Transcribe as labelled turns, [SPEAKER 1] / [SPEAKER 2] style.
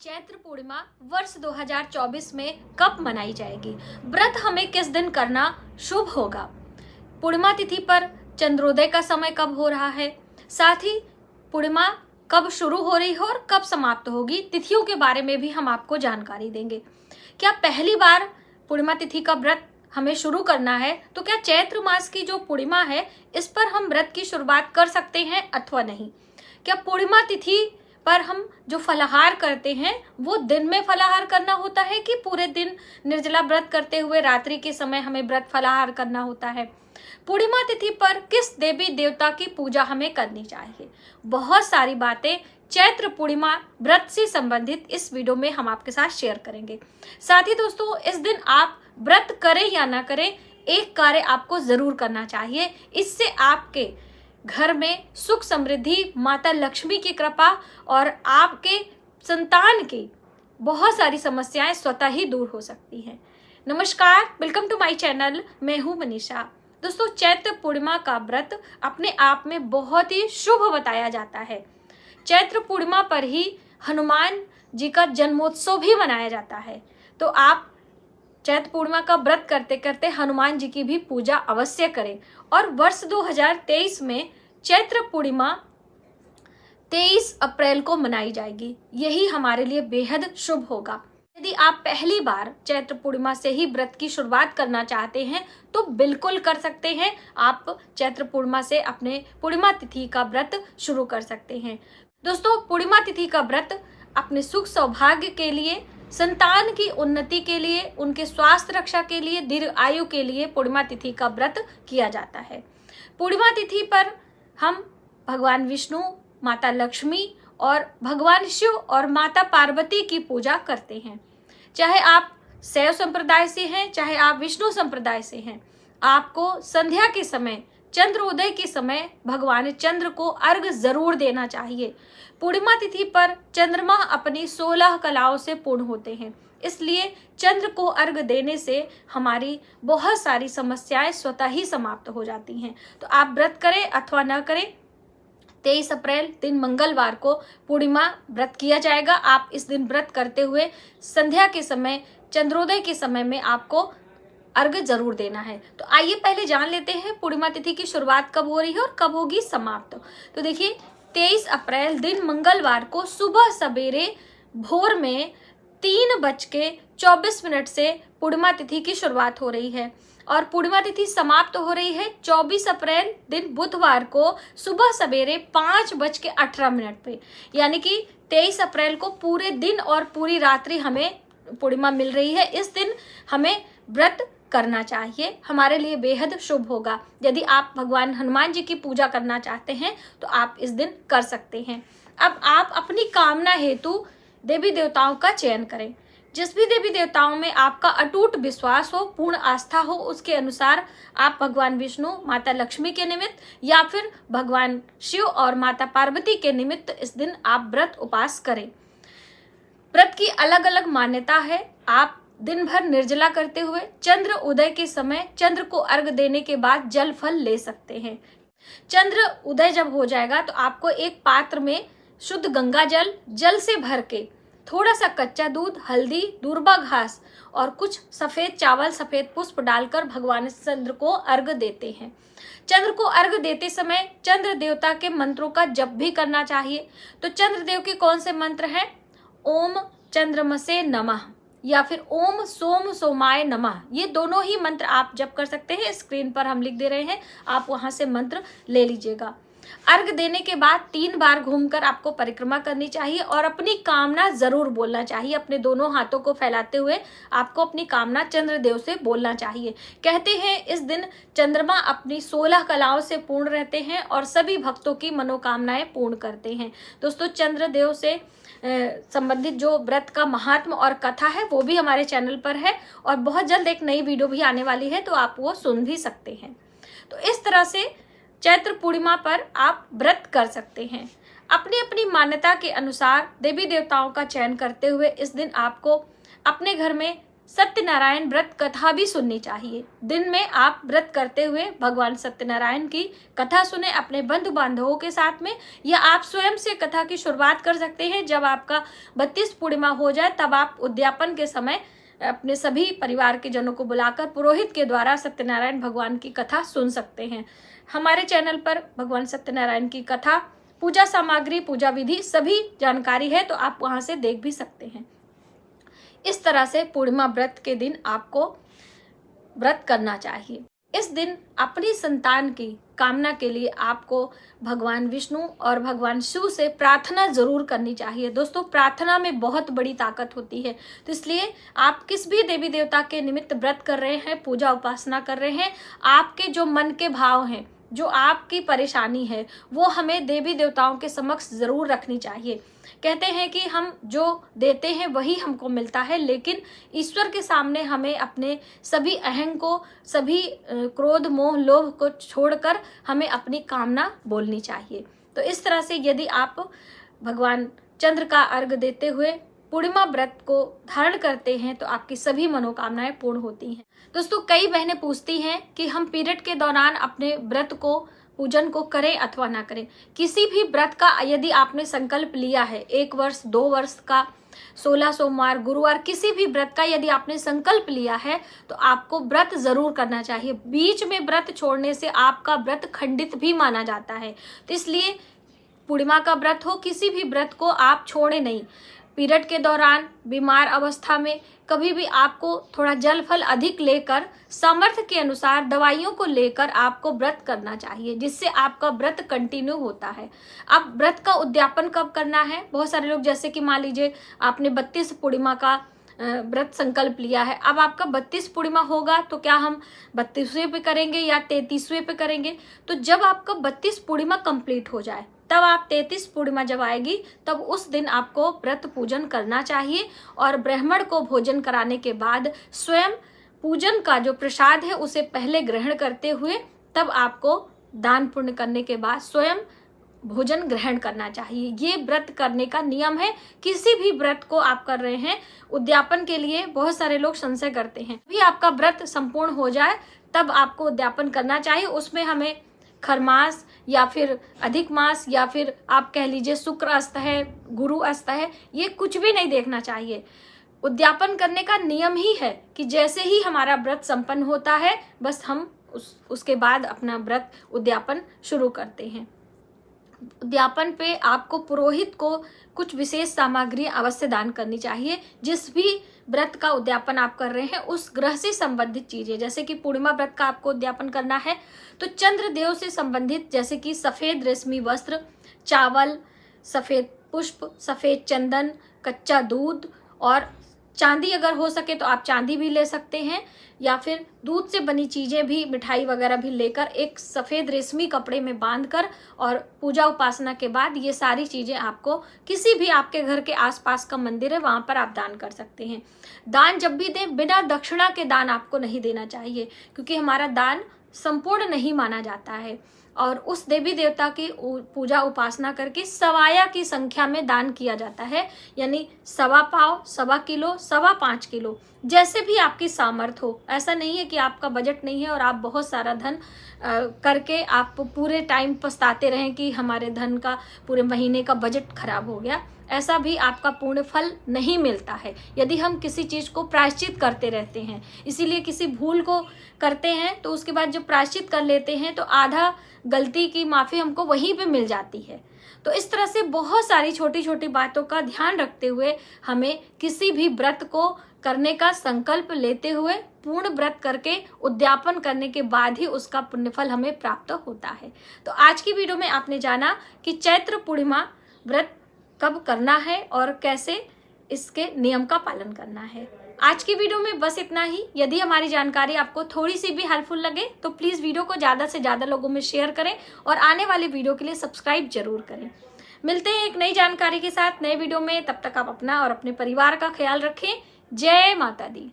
[SPEAKER 1] चैत्र पूर्णिमा वर्ष 2024 में कब मनाई जाएगी? व्रत हमें किस दिन करना शुभ होगा? पूर्णिमा तिथि पर चंद्रोदय का समय कब हो रहा है? साथ ही पूर्णिमा कब शुरू हो रही है और कब समाप्त होगी? तिथियों के बारे में भी हम आपको जानकारी देंगे। क्या पहली बार पूर्णिमा तिथि का व्रत हमें शुरू करना है तो क्या चैत्र मास की जो पूर्णिमा है इस पर हम व्रत की शुरुआत कर सकते हैं अथवा नहीं? क्या पूर्णिमा तिथि पर हम जो फलाहार करते हैं वो दिन में फलाहार करना होता है कि पूरे दिन निर्जला व्रत करते हुए रात्रि के समय हमें व्रत फलाहार करना होता है? पूर्णिमा तिथि पर किस देवी देवता की पूजा हमें करनी चाहिए? बहुत सारी बातें चैत्र पूर्णिमा व्रत से संबंधित इस वीडियो में हम आपके साथ शेयर करेंगे। साथ ही दोस्तों, इस दिन आप व्रत करें या ना करें, एक कार्य आपको जरूर करना चाहिए। इससे आपके घर में सुख समृद्धि, माता लक्ष्मी की कृपा और आपके संतान की बहुत सारी समस्याएं स्वतः ही दूर हो सकती हैं। नमस्कार, वेलकम टू माय चैनल। मैं हूं मनीषा। दोस्तों, चैत्र पूर्णिमा का व्रत अपने आप में बहुत ही शुभ बताया जाता है। चैत्र पूर्णिमा पर ही हनुमान जी का जन्मोत्सव भी मनाया जाता है। तो आप चैत्र पूर्णिमा का व्रत करते करते हनुमान जी की भी पूजा अवश्य करें। और वर्ष 2023 में चैत्र पूर्णिमा 23 अप्रैल को मनाई जाएगी। यही हमारे लिए बेहद शुभ होगा। यदि आप पहली बार चैत्र पूर्णिमा से ही व्रत की शुरुआत करना चाहते हैं तो बिल्कुल कर सकते हैं। आप चैत्र पूर्णिमा से अपने पूर्णिमा तिथि का व्रत शुरू कर सकते हैं। दोस्तों, पूर्णिमा तिथि का व्रत अपने सुख सौभाग्य के लिए, संतान की उन्नति के लिए, उनके स्वास्थ्य रक्षा के लिए, दीर्घ आयु के लिए पूर्णिमा तिथि का व्रत किया जाता है। पूर्णिमा तिथि पर हम भगवान विष्णु, माता लक्ष्मी और भगवान शिव और माता पार्वती की पूजा करते हैं। चाहे आप शैव संप्रदाय से हैं, चाहे आप विष्णु संप्रदाय से हैं, आपको संध्या के समय, चंद्रोदय के समय भगवान चंद्र को अर्घ जरूर देना चाहिए। पूर्णिमा तिथि पर चंद्रमा अपनी 16 कलाओं से पूर्ण होते हैं, इसलिए चंद्र को अर्घ देने से हमारी बहुत सारी समस्याएं स्वतः ही समाप्त हो जाती हैं। तो आप व्रत करें अथवा न करें, 23 अप्रैल दिन मंगलवार को पूर्णिमा व्रत किया जाएगा। आप इस दिन व्रत करते हुए संध्या के समय, चंद्रोदय के समय में आपको अर्घ जरूर देना है। तो आइए पहले जान लेते हैं पूर्णिमा तिथि की शुरुआत कब हो रही है और कब होगी समाप्त। तो देखिए, 23 अप्रैल दिन मंगलवार को सुबह सवेरे भोर में 3:24 से पूर्णिमा तिथि की शुरुआत हो रही है और पूर्णिमा तिथि समाप्त हो रही है 24 अप्रैल दिन बुधवार को सुबह सवेरे 5:18 पे। यानी कि 23 अप्रैल को पूरे दिन और पूरी रात्रि हमें पूर्णिमा मिल रही है। इस दिन हमें व्रत करना चाहिए, हमारे लिए बेहद शुभ होगा। यदि आप भगवान हनुमान जी की पूजा करना चाहते हैं तो आप इस दिन कर सकते हैं। अब आप अपनी कामना हेतु देवी देवताओं का चयन करें। जिस भी देवी देवताओं में आपका अटूट विश्वास हो, पूर्ण आस्था हो, उसके अनुसार आप भगवान विष्णु, माता लक्ष्मी के निमित्त या फिर भगवान शिव और माता पार्वती के निमित्त इस दिन आप व्रत उपास करें। व्रत की अलग अलग मान्यता है। आप दिन भर निर्जला करते हुए चंद्र उदय के समय चंद्र को अर्घ देने के बाद जल फल ले सकते हैं। चंद्र उदय जब हो जाएगा तो आपको एक पात्र में शुद्ध गंगा जल से भर के थोड़ा सा कच्चा दूध, हल्दी, दूर्बा घास और कुछ सफेद चावल, सफेद पुष्प डालकर भगवान चंद्र को अर्घ देते हैं। चंद्र को अर्घ देते समय चंद्र देवता के मंत्रों का जप भी करना चाहिए। तो चंद्र देव के कौन से मंत्र हैं? ओम चंद्रमसे नमः या फिर ओम सोम सोमाय नमः। ये दोनों ही मंत्र आप जप कर सकते हैं। स्क्रीन पर हम लिख दे रहे हैं, आप वहां से मंत्र ले लीजिएगा। अर्घ देने के बाद 3 बार घूमकर आपको परिक्रमा करनी चाहिए और अपनी कामना जरूर बोलना चाहिए। अपने दोनों हाथों को फैलाते हुए आपको अपनी कामना चंद्रदेव से बोलना चाहिए। कहते हैं इस दिन चंद्रमा अपनी 16 कलाओं से पूर्ण रहते हैं और सभी भक्तों की मनोकामनाएं पूर्ण करते हैं। दोस्तों, चंद्रदेव से संबंधित जो व्रत का महात्म और कथा है वो भी हमारे चैनल पर है और बहुत जल्द एक नई वीडियो भी आने वाली है, तो आप वो सुन भी सकते हैं। तो इस तरह से चैत्र पूर्णिमा पर आप व्रत कर सकते हैं। अपनी अपनी मान्यता के अनुसार देवी देवताओं का चयन करते हुए इस दिन आपको अपने घर में सत्यनारायण व्रत कथा भी सुननी चाहिए। दिन में आप व्रत करते हुए भगवान सत्यनारायण की कथा सुने अपने बंधु बांधवों के साथ में, या आप स्वयं से कथा की शुरुआत कर सकते हैं। जब आपका 32 पूर्णिमा हो जाए तब आप उद्यापन के समय अपने सभी परिवार के जनों को बुलाकर पुरोहित के द्वारा सत्यनारायण भगवान की कथा सुन सकते हैं। हमारे चैनल पर भगवान सत्यनारायण की कथा, पूजा सामग्री, पूजा विधि सभी जानकारी है, तो आप वहां से देख भी सकते हैं। इस तरह से पूर्णिमा व्रत के दिन आपको व्रत करना चाहिए। इस दिन अपनी संतान की कामना के लिए आपको भगवान विष्णु और भगवान शिव से प्रार्थना जरूर करनी चाहिए। दोस्तों, प्रार्थना में बहुत बड़ी ताकत होती है, तो इसलिए आप किस भी देवी देवता के निमित्त व्रत कर रहे हैं, पूजा उपासना कर रहे हैं, आपके जो मन के भाव हैं, जो आपकी परेशानी है, वो हमें देवी देवताओं के समक्ष जरूर रखनी चाहिए। कहते हैं कि हम जो देते हैं वही हमको मिलता है, लेकिन ईश्वर के सामने हमें अपने सभी अहंग को, सभी क्रोध, मोह, लोभ को छोड़कर हमें अपनी कामना बोलनी चाहिए। तो इस तरह से यदि आप भगवान चंद्र का अर्घ देते हुए पूर्णिमा व्रत को धारण करते हैं तो आपकी सभी मनोकामनाएं पूर्ण होती हैं। दोस्तों, कई बहनें पूछती हैं कि हम पीरियड के दौरान अपने व्रत को, पूजन को करें अथवा ना करें। किसी भी व्रत का यदि आपने संकल्प लिया है, 1 वर्ष, 2 वर्ष का, 16 सोमवार, गुरुवार, किसी भी व्रत का यदि आपने संकल्प लिया है तो आपको व्रत जरूर करना चाहिए। बीच में व्रत छोड़ने से आपका व्रत खंडित भी माना जाता है। तो इसलिए पूर्णिमा का व्रत हो, किसी भी व्रत को आप छोड़े नहीं। पीरियड के दौरान, बीमार अवस्था में कभी भी आपको थोड़ा जल फल अधिक लेकर, सामर्थ्य के अनुसार दवाइयों को लेकर आपको व्रत करना चाहिए, जिससे आपका व्रत कंटिन्यू होता है। अब व्रत का उद्यापन कब करना है? बहुत सारे लोग, जैसे कि मान लीजिए आपने 32 पूर्णिमा का व्रत संकल्प लिया है, अब आपका 32 पूर्णिमा होगा तो क्या हम 32वें पे करेंगे या 33वें पे करेंगे? तो जब आपका 32 पूर्णिमा कंप्लीट हो जाए तब आप 33 पूर्णिमा जब आएगी तब उस दिन आपको व्रत पूजन करना चाहिए, और ब्राह्मण को भोजन कराने के बाद स्वयं पूजन का जो प्रसाद है उसे पहले ग्रहण करते हुए तब आपको दान पुण्य करने के बाद स्वयं भोजन ग्रहण करना चाहिए। ये व्रत करने का नियम है। किसी भी व्रत को आप कर रहे हैं उद्यापन के लिए, बहुत सारे लोग संशय करते हैं, भी आपका व्रत संपूर्ण हो जाए तब आपको उद्यापन करना चाहिए। उसमें हमें खरमास या फिर अधिक मास या फिर आप कह लीजिए शुक्र अस्त है, गुरु अस्त है, ये कुछ भी नहीं देखना चाहिए। उद्यापन करने का नियम ही है कि जैसे ही हमारा व्रत संपन्न होता है बस हम उसके बाद अपना व्रत उद्यापन शुरू करते हैं। उद्यापन पे आपको पुरोहित को कुछ विशेष सामग्री अवश्य दान करनी चाहिए। जिस भी व्रत का उद्यापन आप कर रहे हैं उस ग्रह से संबंधित चीजें, जैसे कि पूर्णिमा व्रत का आपको उद्यापन करना है तो चंद्रदेव से संबंधित, जैसे कि सफेद रेशमी वस्त्र, चावल, सफेद पुष्प, सफेद चंदन, कच्चा दूध और चांदी, अगर हो सके तो आप चांदी भी ले सकते हैं, या फिर दूध से बनी चीजें भी, मिठाई वगैरह भी लेकर एक सफेद रेशमी कपड़े में बांधकर और पूजा उपासना के बाद ये सारी चीजें आपको किसी भी आपके घर के आसपास का मंदिर है वहां पर आप दान कर सकते हैं। दान जब भी दें बिना दक्षिणा के दान आपको नहीं देना चाहिए, क्योंकि हमारा दान संपूर्ण नहीं माना जाता है और उस देवी देवता की पूजा उपासना करके सवाया की संख्या में दान किया जाता है, यानी 1.25 पाव, 1.25 किलो, 5.25 किलो, जैसे भी आपकी सामर्थ हो। ऐसा नहीं है कि आपका बजट नहीं है और आप बहुत सारा धन करके आप पूरे टाइम पछताते रहें कि हमारे धन का, पूरे महीने का बजट खराब हो गया। ऐसा भी आपका पूर्ण फल नहीं मिलता है यदि हम किसी चीज को प्रायश्चित करते रहते हैं। इसीलिए किसी भूल को करते हैं तो उसके बाद जब प्रायश्चित कर लेते हैं तो आधा गलती की माफी हमको वहीं पे मिल जाती है। तो इस तरह से बहुत सारी छोटी छोटी बातों का ध्यान रखते हुए हमें किसी भी व्रत को करने का संकल्प लेते हुए पूर्ण व्रत करके उद्यापन करने के बाद ही उसका पुण्यफल हमें प्राप्त होता है। तो आज की वीडियो में आपने जाना कि चैत्र पूर्णिमा व्रत कब करना है और कैसे इसके नियम का पालन करना है। आज की वीडियो में बस इतना ही। यदि हमारी जानकारी आपको थोड़ी सी भी हेल्पफुल लगे तो प्लीज वीडियो को ज्यादा से ज्यादा लोगों में शेयर करें और आने वाले वीडियो के लिए सब्सक्राइब जरूर करें। मिलते हैं एक नई जानकारी के साथ नए वीडियो में। तब तक आप अपना और अपने परिवार का ख्याल रखें। जय माता दी।